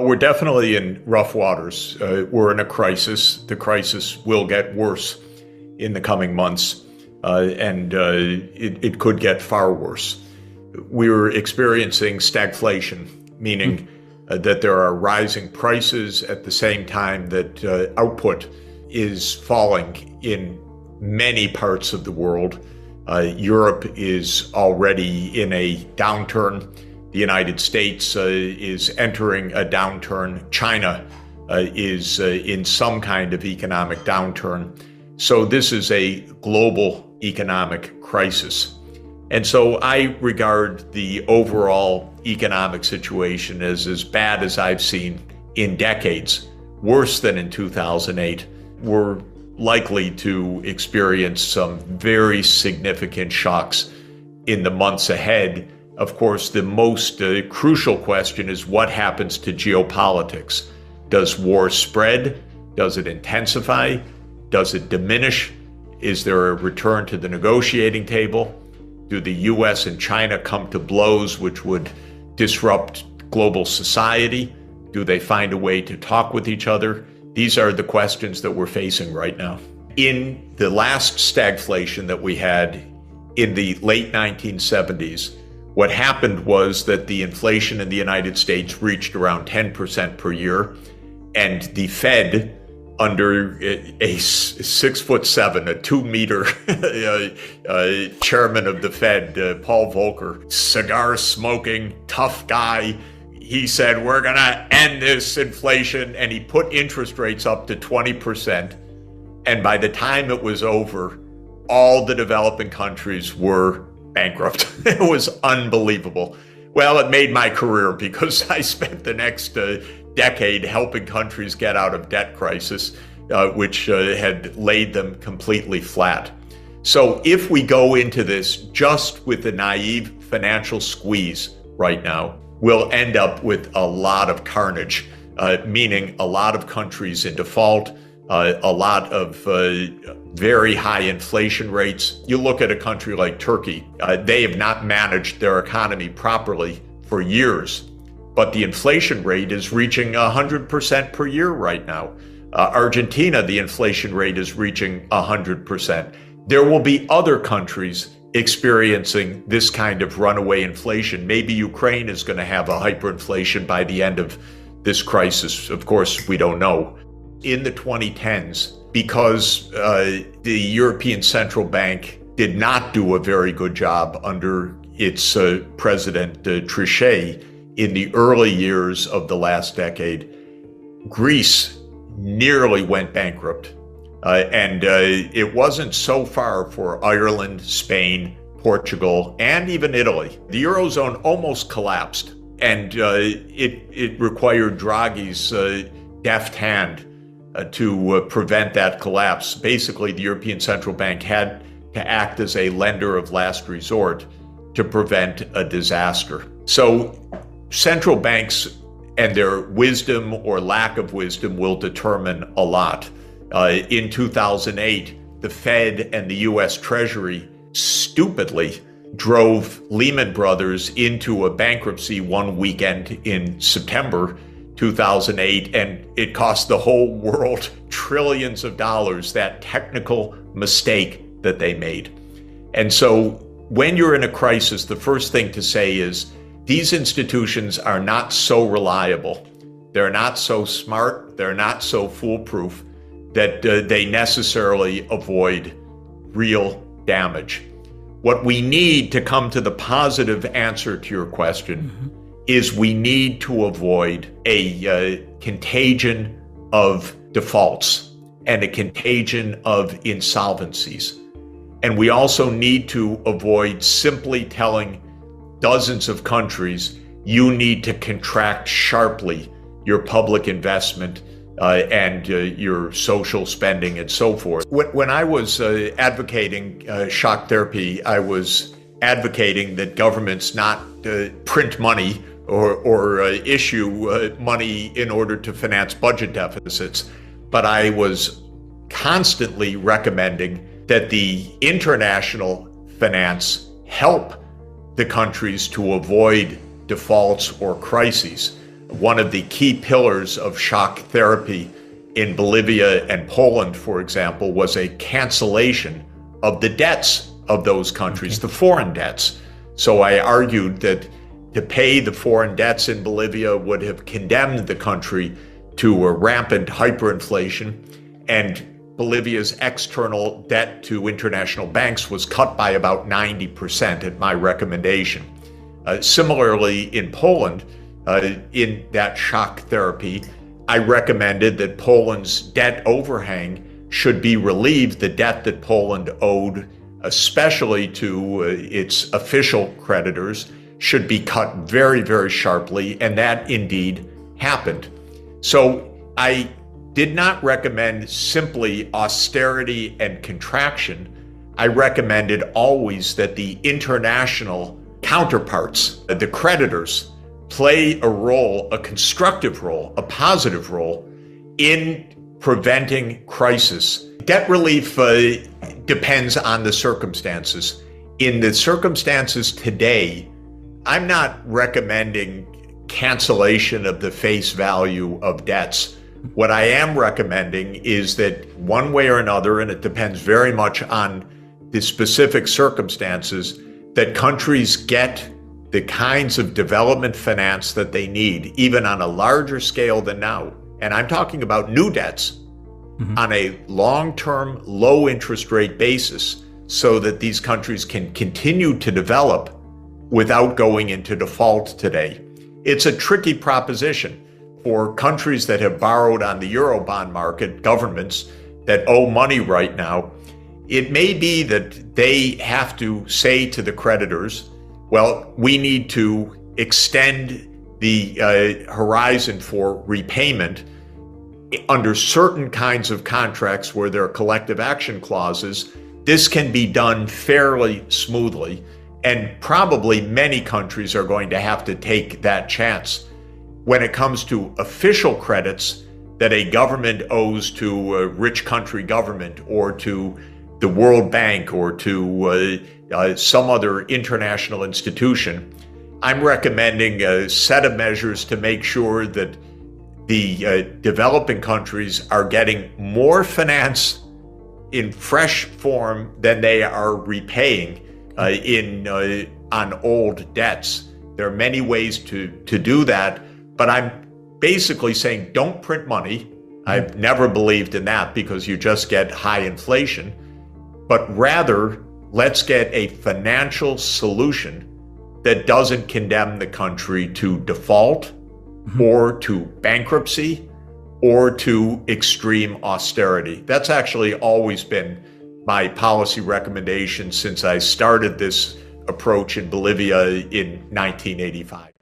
We're definitely in rough waters. We're in a crisis. The crisis will get worse in the coming months, and it could get far worse. We're experiencing stagflation, meaning that there are rising prices at the same time that output is falling in many parts of the world. Europe is already in a downturn. The United States is entering a downturn. China is in some kind of economic downturn. So this is a global economic crisis. And so I regard the overall economic situation as bad as I've seen in decades, worse than in 2008. We're likely to experience some very significant shocks in the months ahead. Of course, the most crucial question is what happens to geopolitics? Does war spread? Does it intensify? Does it diminish? Is there a return to the negotiating table? Do the US and China come to blows which would disrupt global society? Do they find a way to talk with each other? These are the questions that we're facing right now. In the last stagflation that we had in the late 1970s, what happened was that the inflation in the United States reached around 10% per year, and the Fed, under a 6'7", a 2-meter chairman of the Fed, Paul Volcker, cigar-smoking, tough guy, he said, we're going to end this inflation, and he put interest rates up to 20%. And by the time it was over, all the developing countries were bankrupt. It was unbelievable. Well, it made my career because I spent the next decade helping countries get out of debt crisis, which had laid them completely flat. So if we go into this just with the naive financial squeeze right now, we'll end up with a lot of carnage, meaning a lot of countries in default, a lot of very high inflation rates. You look at a country like Turkey, they have not managed their economy properly for years, but the inflation rate is reaching 100% per year right now. Argentina, the inflation rate is reaching 100%. There will be other countries experiencing this kind of runaway inflation. Maybe Ukraine is going to have a hyperinflation by the end of this crisis. Of course, we don't know. In the 2010s, because the European Central Bank did not do a very good job under its President Trichet in the early years of the last decade, Greece nearly went bankrupt. And it wasn't so far for Ireland, Spain, Portugal, and even Italy. The Eurozone almost collapsed, and it required Draghi's deft hand to prevent that collapse. Basically, the European Central Bank had to act as a lender of last resort to prevent a disaster. So central banks and their wisdom or lack of wisdom will determine a lot. In 2008, the Fed and the US Treasury stupidly drove Lehman Brothers into a bankruptcy one weekend in September 2008, and it cost the whole world trillions of dollars, that technical mistake that they made. And so when you're in a crisis, the first thing to say is these institutions are not so reliable. They're not so smart. They're not so foolproof that they necessarily avoid real damage. What we need to come to the positive answer to your question is we need to avoid a contagion of defaults and a contagion of insolvencies. And we also need to avoid simply telling dozens of countries, you need to contract sharply your public investment and your social spending and so forth. When I was advocating shock therapy, I was advocating that governments not print money or issue money in order to finance budget deficits. But I was constantly recommending that the international finance help the countries to avoid defaults or crises. One of the key pillars of shock therapy in Bolivia and Poland, for example, was a cancellation of the debts of those countries, the foreign debts. So I argued that to pay the foreign debts in Bolivia would have condemned the country to a rampant hyperinflation, and Bolivia's external debt to international banks was cut by about 90% at my recommendation. Similarly, in Poland, in that shock therapy, I recommended that Poland's debt overhang should be relieved. The debt that Poland owed, especially to its official creditors, should be cut very, very sharply, and that indeed happened. So I did not recommend simply austerity and contraction. I recommended always that the international counterparts, the creditors, play a role, a constructive role, a positive role in preventing crisis. Debt relief depends on the circumstances. In the circumstances today, I'm not recommending cancellation of the face value of debts. What I am recommending is that one way or another, and it depends very much on the specific circumstances, that countries get the kinds of development finance that they need, even on a larger scale than now. And I'm talking about new debts on a long-term, low interest rate basis so that these countries can continue to develop without going into default today. It's a tricky proposition for countries that have borrowed on the Eurobond market, governments that owe money right now. It may be that they have to say to the creditors, well, we need to extend the horizon for repayment under certain kinds of contracts where there are collective action clauses. This can be done fairly smoothly, and probably many countries are going to have to take that chance. When it comes to official credits that a government owes to a rich country government or to the World Bank or to some other international institution, I'm recommending a set of measures to make sure that the developing countries are getting more finance in fresh form than they are repaying on old debts. There are many ways to do that, but I'm basically saying don't print money. I've never believed in that because you just get high inflation, but rather let's get a financial solution that doesn't condemn the country to default or to bankruptcy or to extreme austerity. That's actually always been my policy recommendation since I started this approach in Bolivia in 1985.